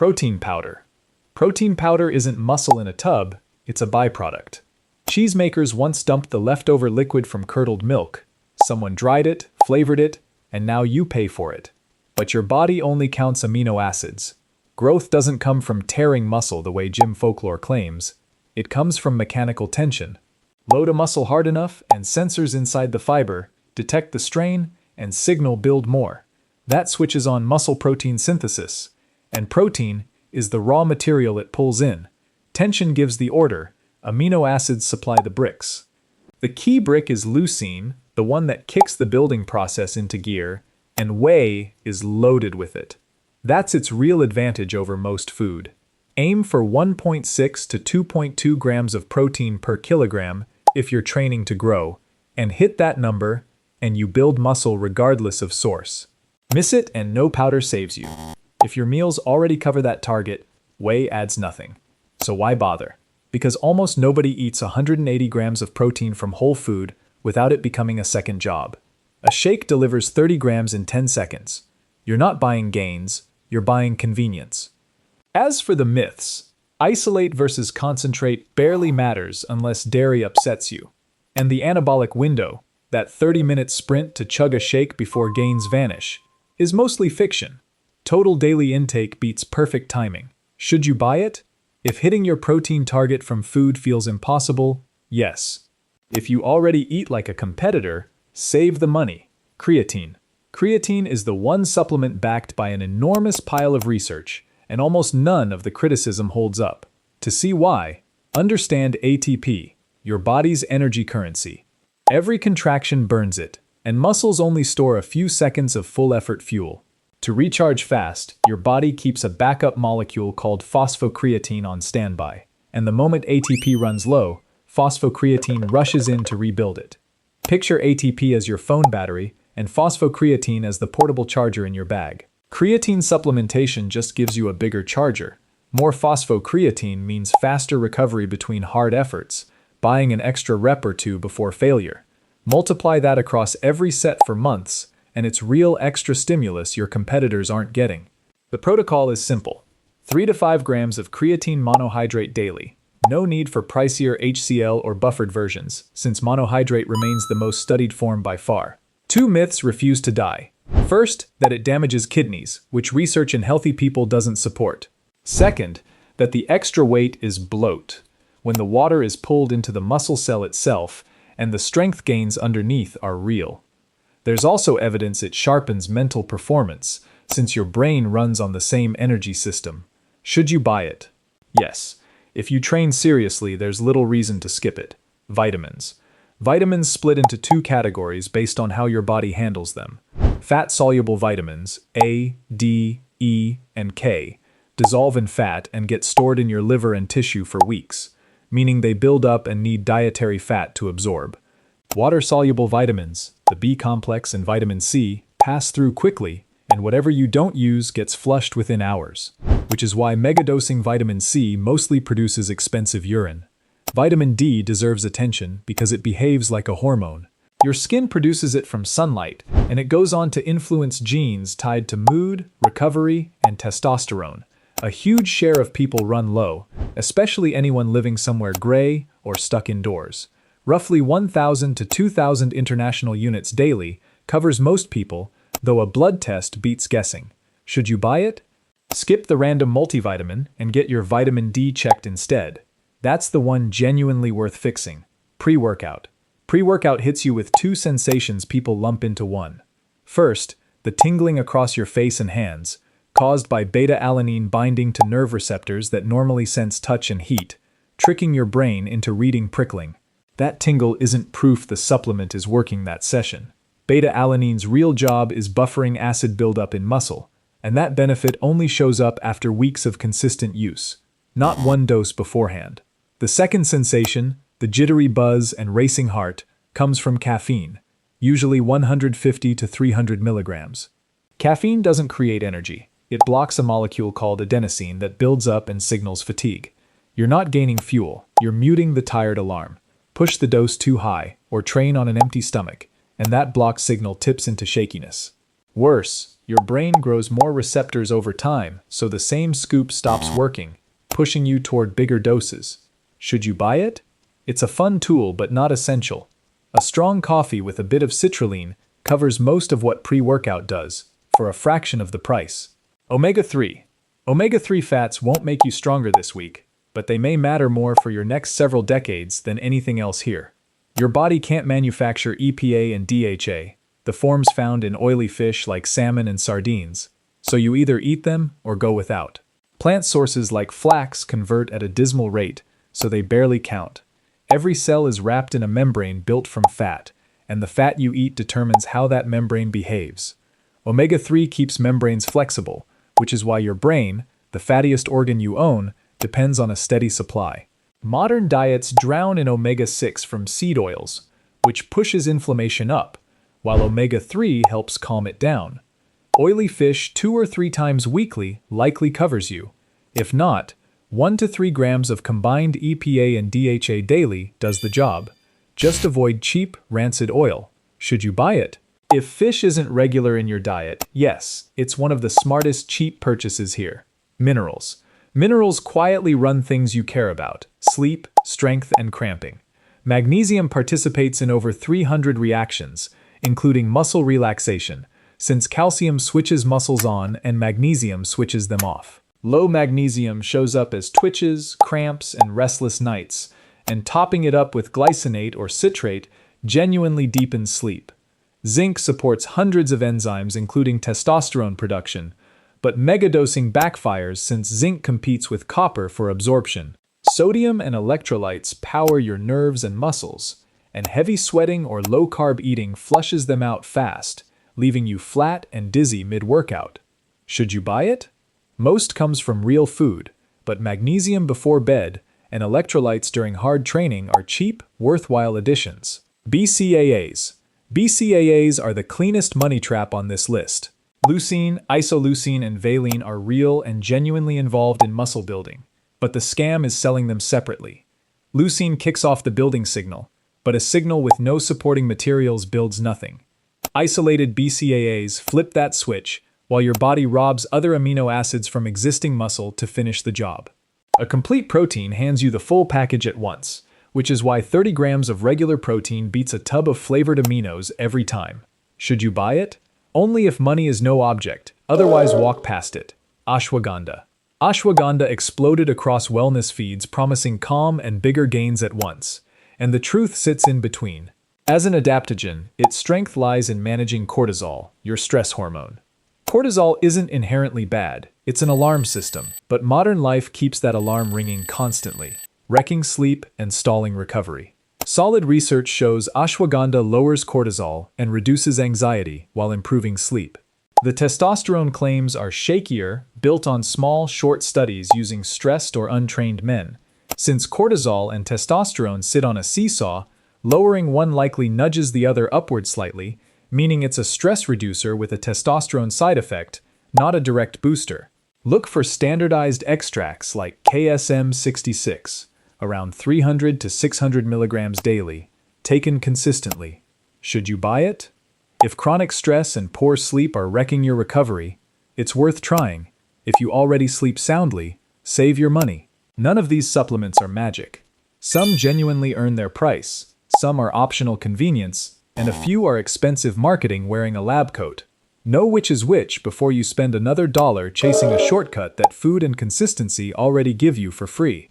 Protein powder. Protein powder isn't muscle in a tub, it's a byproduct. Cheesemakers once dumped the leftover liquid from curdled milk. Someone dried it, flavored it, and now you pay for it. But your body only counts amino acids. Growth doesn't come from tearing muscle the way gym folklore claims. It comes from mechanical tension. Load a muscle hard enough, and sensors inside the fiber detect the strain and signal build more. That switches on muscle protein synthesis. And protein is the raw material it pulls in. Tension gives the order. Amino acids supply the bricks. The key brick is leucine, the one that kicks the building process into gear, and whey is loaded with it. That's its real advantage over most food. Aim for 1.6 to 2.2 grams of protein per kilogram if you're training to grow, and hit that number, and you build muscle regardless of source. Miss it and no powder saves you. If your meals already cover that target, whey adds nothing. So why bother? Because almost nobody eats 180 grams of protein from whole food without it becoming a second job. A shake delivers 30 grams in 10 seconds. You're not buying gains, you're buying convenience. As for the myths, isolate versus concentrate barely matters unless dairy upsets you. And the anabolic window, that 30-minute sprint to chug a shake before gains vanish, is mostly fiction. Total daily intake beats perfect timing. Should you buy it? If hitting your protein target from food feels impossible, yes. If you already eat like a competitor, save the money. Creatine. Creatine is the one supplement backed by an enormous pile of research, and almost none of the criticism holds up. To see why, understand ATP, your body's energy currency. Every contraction burns it, and muscles only store a few seconds of full-effort fuel. To recharge fast, your body keeps a backup molecule called phosphocreatine on standby, and the moment ATP runs low, phosphocreatine rushes in to rebuild it. Picture ATP as your phone battery and phosphocreatine as the portable charger in your bag. Creatine supplementation just gives you a bigger charger. More phosphocreatine means faster recovery between hard efforts, buying an extra rep or two before failure. Multiply that across every set for months, and it's real extra stimulus your competitors aren't getting. The protocol is simple. 3 to 5 grams of creatine monohydrate daily. No need for pricier HCl or buffered versions, since monohydrate remains the most studied form by far. 2 myths refuse to die. First, that it damages kidneys, which research in healthy people doesn't support. Second, that the extra weight is bloat, when the water is pulled into the muscle cell itself, and the strength gains underneath are real. There's also evidence it sharpens mental performance, since your brain runs on the same energy system. Should you buy it? Yes. If you train seriously, there's little reason to skip it. Vitamins. Vitamins split into 2 categories based on how your body handles them. Fat-soluble vitamins, A, D, E, and K, dissolve in fat and get stored in your liver and tissue for weeks, meaning they build up and need dietary fat to absorb. Water-soluble vitamins, the B complex and vitamin C, pass through quickly, and whatever you don't use gets flushed within hours, which is why megadosing vitamin C mostly produces expensive urine. Vitamin D deserves attention because it behaves like a hormone. Your skin produces it from sunlight, and it goes on to influence genes tied to mood, recovery, and testosterone. A huge share of people run low, especially anyone living somewhere gray or stuck indoors. Roughly 1,000 to 2,000 international units daily covers most people, though a blood test beats guessing. Should you buy it? Skip the random multivitamin and get your vitamin D checked instead. That's the one genuinely worth fixing. Pre-workout. Pre-workout hits you with 2 sensations people lump into one. First, the tingling across your face and hands, caused by beta-alanine binding to nerve receptors that normally sense touch and heat, tricking your brain into reading prickling. That tingle isn't proof the supplement is working that session. Beta-alanine's real job is buffering acid buildup in muscle, and that benefit only shows up after weeks of consistent use, not one dose beforehand. The second sensation, the jittery buzz and racing heart, comes from caffeine, usually 150 to 300 milligrams. Caffeine doesn't create energy. It blocks a molecule called adenosine that builds up and signals fatigue. You're not gaining fuel, you're muting the tired alarm. Push the dose too high, or train on an empty stomach, and that blocked signal tips into shakiness. Worse, Your brain grows more receptors over time, so the same scoop stops working, pushing you toward bigger doses. Should you buy it? It's a fun tool but not essential. A strong coffee with a bit of citrulline covers most of what pre-workout does, for a fraction of the price. Omega-3. Omega-3 fats won't make you stronger this week, but they may matter more for your next several decades than anything else here. Your body can't manufacture EPA and DHA, the forms found in oily fish like salmon and sardines, so you either eat them or go without. Plant sources like flax convert at a dismal rate, so they barely count. Every cell is wrapped in a membrane built from fat, and the fat you eat determines how that membrane behaves. Omega-3 keeps membranes flexible, which is why your brain, the fattiest organ you own, depends on a steady supply. Modern diets drown in omega-6 from seed oils, which pushes inflammation up, while omega-3 helps calm it down. Oily fish 2 or 3 times weekly likely covers you. If not, 1 to 3 grams of combined EPA and DHA daily does the job. Just avoid cheap, rancid oil. Should you buy it? If fish isn't regular in your diet, yes, it's one of the smartest cheap purchases here. Minerals. Minerals quietly run things you care about: sleep, strength, and cramping. Magnesium participates in over 300 reactions, including muscle relaxation, since calcium switches muscles on and magnesium switches them off. Low magnesium shows up as twitches, cramps, and restless nights, and topping it up with glycinate or citrate genuinely deepens sleep. Zinc supports hundreds of enzymes including testosterone production, but megadosing backfires since zinc competes with copper for absorption. Sodium and electrolytes power your nerves and muscles, and heavy sweating or low-carb eating flushes them out fast, leaving you flat and dizzy mid-workout. Should you buy it? Most comes from real food, but magnesium before bed and electrolytes during hard training are cheap, worthwhile additions. BCAAs. BCAAs are the cleanest money trap on this list. Leucine, isoleucine, and valine are real and genuinely involved in muscle building, but the scam is selling them separately. Leucine kicks off the building signal, but a signal with no supporting materials builds nothing. Isolated BCAAs flip that switch, while your body robs other amino acids from existing muscle to finish the job. A complete protein hands you the full package at once, which is why 30 grams of regular protein beats a tub of flavored aminos every time. Should you buy it? Only if money is no object, otherwise walk past it. Ashwagandha. Ashwagandha exploded across wellness feeds promising calm and bigger gains at once, and the truth sits in between. As an adaptogen, its strength lies in managing cortisol, your stress hormone. Cortisol isn't inherently bad, it's an alarm system, but modern life keeps that alarm ringing constantly, wrecking sleep and stalling recovery. Solid research shows ashwagandha lowers cortisol and reduces anxiety while improving sleep. The testosterone claims are shakier, built on small, short studies using stressed or untrained men. Since cortisol and testosterone sit on a seesaw, lowering one likely nudges the other upward slightly, meaning it's a stress reducer with a testosterone side effect, not a direct booster. Look for standardized extracts like KSM-66, around 300 to 600 milligrams daily, taken consistently. Should you buy it? If chronic stress and poor sleep are wrecking your recovery, it's worth trying. If you already sleep soundly, save your money. None of these supplements are magic. Some genuinely earn their price, some are optional convenience, and a few are expensive marketing wearing a lab coat. Know which is which before you spend another dollar chasing a shortcut that food and consistency already give you for free.